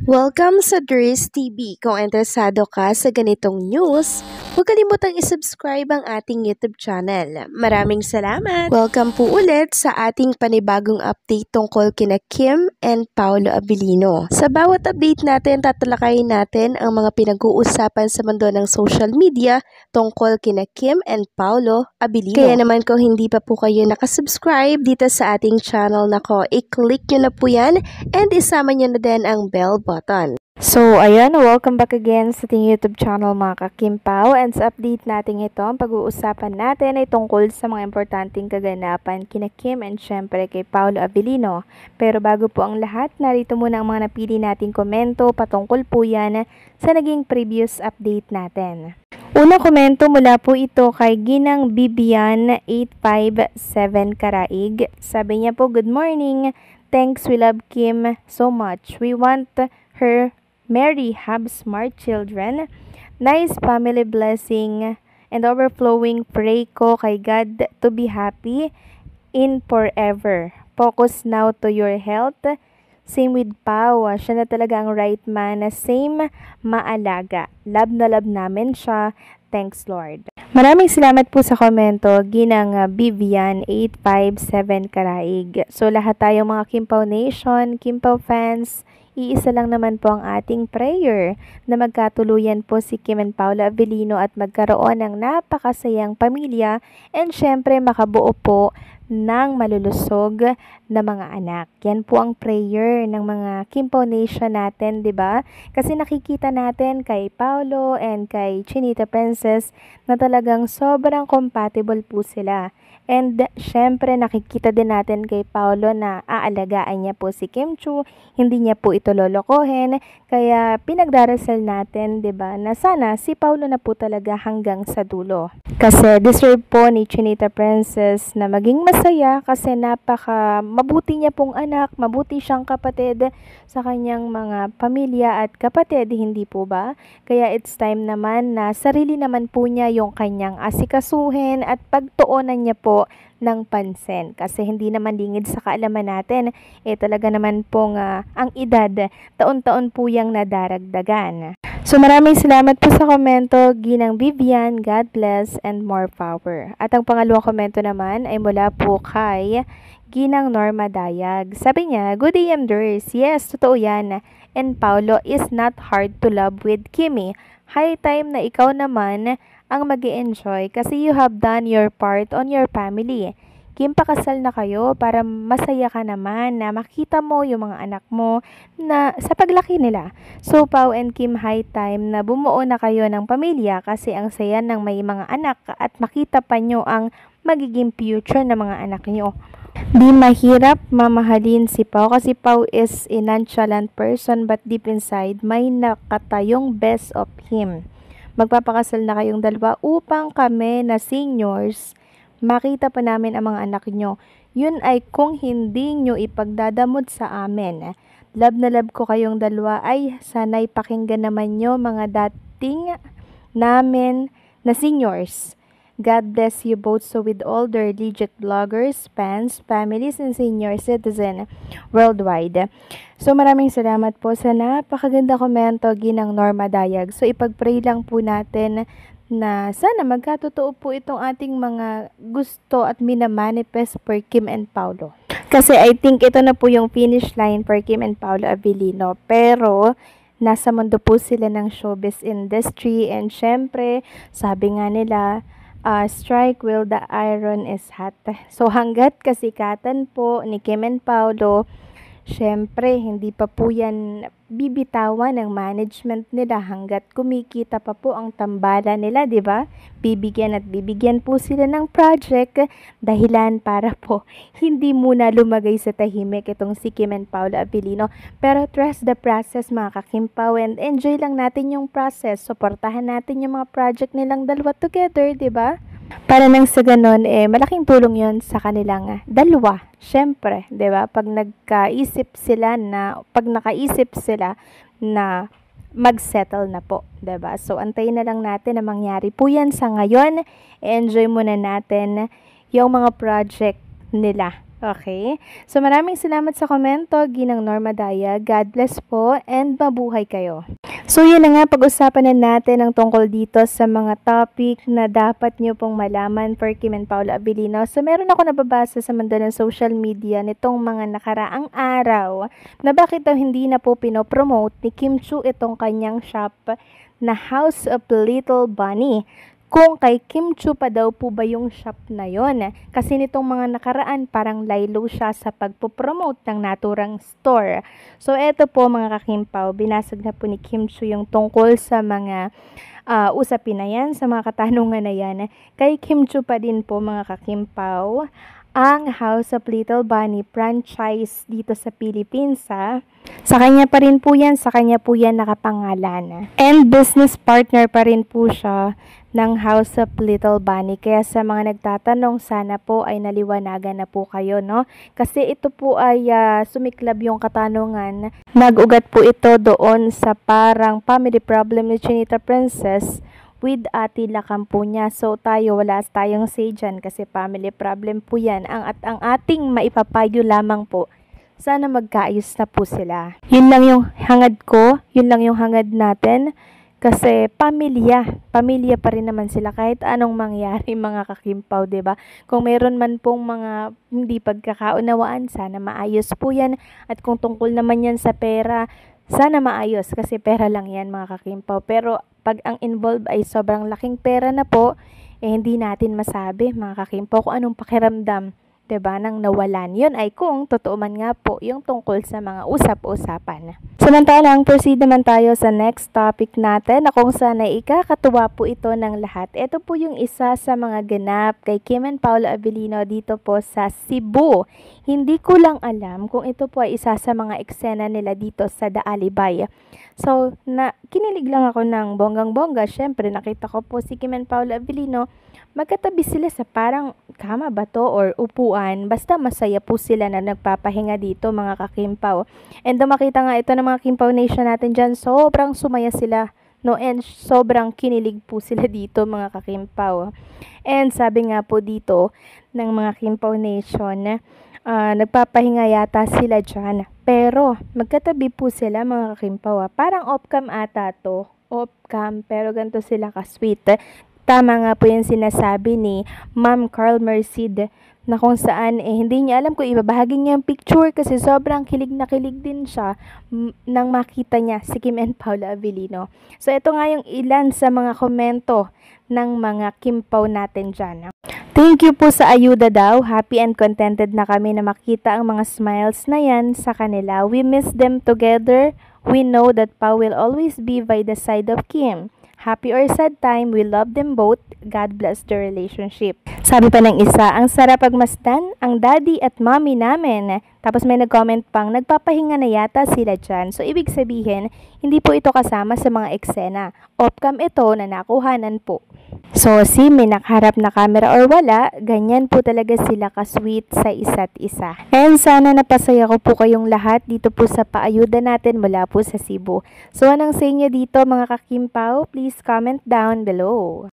Welcome sa Dries TV. Kung interesado ka sa ganitong news, huwag kalimutang isubscribe ang ating YouTube channel. Maraming salamat! Welcome po ulit sa ating panibagong update tungkol kina Kim and Paolo Abilino. Sa bawat update natin, tatalakayin natin ang mga pinag-uusapan sa mundo ng social media tungkol kina Kim and Paolo Abilino. Kaya naman kung hindi pa po kayo nakasubscribe dito sa ating channel nako, i-click nyo na po yan and isama nyo na din ang bell button. So, ayan, welcome back again sa ating YouTube channel mga ka-Kimpaw. And sa update natin ito, ang pag-uusapan natin ay tungkol sa mga importanteng kaganapan kina Kim and syempre kay Paolo Abilino. Pero bago po ang lahat, narito muna ang mga napili nating komento patungkol po yan sa naging previous update natin. Unang komento mula po ito kay Ginang Bibian 857 Karaig. Sabi niya po, good morning. Thanks, we love Kim so much. We want her marry, have smart children, nice family blessing, and overflowing pray ko kay God to be happy in forever. Focus now to your health. Same with Pao. Siya na talaga ang right man na same maalaga. Love na love namin siya. Thanks, Lord. Maraming salamat po sa komento, Ginang Vivian 857 Karaig. So lahat tayong mga Kimpaw Nation, Kimpaw fans, iisa lang naman po ang ating prayer na magkatuluyan po si Kim and Paolo Abilino at magkaroon ng napakasayang pamilya and syempre makabuo po ng malulusog na mga anak. Yan po ang prayer ng mga Kimpaw Nation natin, 'di ba? Kasi nakikita natin kay Paolo and kay Chinita Princess na talagang sobrang compatible po sila. And syempre nakikita din natin kay Paolo na aalagaan niya po si Kim Chu, hindi niya po ito lolokohin, kaya pinagdarasal natin, 'di ba, na sana si Paolo na po talaga hanggang sa dulo. Kasi deserve po ni Chinita Princess na maging masaya kasi napaka mabuti niya pong anak, mabuti siyang kapatid sa kanyang mga pamilya at kapatid, hindi po ba? Kaya it's time naman na sarili naman po niya yung kanyang asikasuhin at pagtuunan niya po ng pansin. Kasi hindi naman lingid sa kaalaman natin, talaga naman pong ang edad, taon-taon po yang nadaragdagan. So maraming salamat po sa komento, Ginang Vivian, God bless and more power. At ang pangalawang komento naman ay mula po kay Ginang Norma Dayag. Sabi niya, good day, Dries. Yes, totoo yan. And Paolo is not hard to love with Kimi. High time na ikaw naman ang mag-i-enjoy kasi you have done your part on your family. Kim, pakasal na kayo para masaya ka naman na makita mo yung mga anak mo na sa paglaki nila. So, Pao and Kim, high time na bumuo na kayo ng pamilya kasi ang saya ng may mga anak at makita pa nyo ang magiging future ng mga anak nyo. Di mahirap mamahalin si Pao kasi Pao is a nonchalant person but deep inside may nakatayong best of him. Magpapakasal na kayong dalawa upang kami na seniors makita pa namin ang mga anak nyo. Yun ay kung hindi nyo ipagdadamot sa amin. Love na love ko kayong dalawa ay sana'y pakinggan naman nyo mga dating namin na seniors. God bless you both so with all the legit bloggers, fans, families, and senior citizen worldwide. So maraming salamat po sa napakaganda komento, Ginang Norma Dayag. So ipag-pray lang po natin na sana magkatotoo po itong ating mga gusto at minamanifest for Kim and Paolo. Kasi I think ito na po yung finish line for Kim and Paolo Abilino. Pero nasa mundo po sila ng showbiz industry and syempre sabi nga nila, strike while the iron is hot. So hanggat kasikatan po ni Kim and Paolo, syempre hindi pa po yan bibitawan ng management nila hanggat kumikita pa po ang tambala nila, di ba? Bibigyan at bibigyan po sila ng project dahilan para po hindi muna lumagay sa tahimik itong si Kim and Paolo Abilino. Pero trust the process mga ka-Kimpaw and enjoy lang natin yung process. Suportahan natin yung mga project nilang dalawa together, di ba? Para nang sa ganon, malaking tulong yon sa kanilang dalawa. Syempre, 'di ba? Pag nakaisip sila na mag-settle na po, 'di ba? So antayin na lang natin na mangyari po 'yan sa ngayon. Enjoy muna natin yung mga project nila Okay? So maraming salamat sa komento, Ginang Norma Daya. God bless po and mabuhay kayo. So yun na nga, pag-usapan na natin ang tungkol dito sa mga topic na dapat nyo pong malaman for Kim and Paolo Abilino. So meron ako nababasa sa mundo ng social media nitong mga nakaraang araw na bakit daw hindi na po pinopromote ni Kim Chiu itong kanyang shop na House of Little Bunny. Kung kay Kim Chiu pa daw po ba yung shop na yon? Kasi nitong mga nakaraan parang laylo siya sa pagpopromote ng naturang store. So eto po mga kakimpaw, binasag na po ni Kim Chiu yung tungkol sa mga usapin na yan, sa mga katanungan na yan. Kay Kim Chiu pa din po mga kakimpaw ang House of Little Bunny franchise dito sa Philippines. Sa kanya pa rin po yan, sa kanya po yan nakapangalan. And business partner pa rin po siya ng House of Little Bunny. Kaya sa mga nagtatanong, sana po ay naliwanagan na po kayo, no? Kasi ito po ay sumiklab yung katanungan. Nag-ugat po ito doon sa parang family problem ni Chinita Princess with Ate Lakam po niya. So tayo, wala tayong say dyan kasi family problem po yan. Ang ating maipapayo lamang po, sana magkaayos na po sila. Yun lang yung hangad ko, yun lang yung hangad natin. Kasi pamilya pa rin naman sila kahit anong mangyari mga kakimpaw, 'di ba? Kung meron man pong mga hindi pagkakaunawaan, sana maayos po 'yan. At kung tungkol naman 'yan sa pera, sana maayos kasi pera lang 'yan mga kakimpaw. Pero pag ang involved ay sobrang laking pera na po, hindi natin masabi mga kakimpaw kung anong pakiramdam, 'di ba, nang nawalan. Yun ay kung totoo man nga po yung tungkol sa mga usap-usapan. Samantalang, proceed naman tayo sa next topic natin na kung saan ay ikakatuwa po ito ng lahat. Ito po yung isa sa mga ganap kay Kim and Paolo Abilino dito po sa Cebu. Hindi ko lang alam kung ito po ay isa sa mga eksena nila dito sa The Alibay. So, kinilig lang ako ng bonggang-bongga. Syempre, nakita ko po si Kim and Paolo Abilino. Magkatabi sila sa parang kama ba to or upuan. Basta masaya po sila na nagpapahinga dito mga kakimpaw. And makita nga ito ng mga Kimpaw Nation natin dyan. Sobrang sumaya sila. No? And sobrang kinilig po sila dito mga kakimpaw. And sabi nga po dito ng mga Kimpaw Nation, nagpapahinga yata sila dyan. Pero magkatabi po sila mga kakimpaw. Parang off-cam ata to. Off-cam pero ganito sila ka-sweet. Tama nga po yung sinasabi ni Ma'am Carl Merced na kung saan hindi niya alam kung ibabahagi niya yung picture kasi sobrang kilig na kilig din siya nang makita niya si Kim and Paolo Abilino. So ito nga yung ilan sa mga komento ng mga Kimpaw natin dyan. Thank you po sa ayuda daw. Happy and contented na kami na makita ang mga smiles na yan sa kanila. We miss them together. We know that Pao will always be by the side of Kim. Happy or sad time, we love them both. God bless the relationship. Sabi pa ng isa, ang sarap pagmasdan, ang daddy at mommy namin. Tapos may nag-comment pang, nagpapahinga na yata sila dyan. So, ibig sabihin, hindi po ito kasama sa mga eksena. Off-cam ito na nakuhanan po. So, may nakaharap na camera or wala, ganyan po talaga sila ka-sweet sa isa't isa. And sana napasaya ko po kayong lahat dito po sa paayuda natin mula po sa Cebu. So, anong sa inyo dito mga kakimpaw? Please comment down below.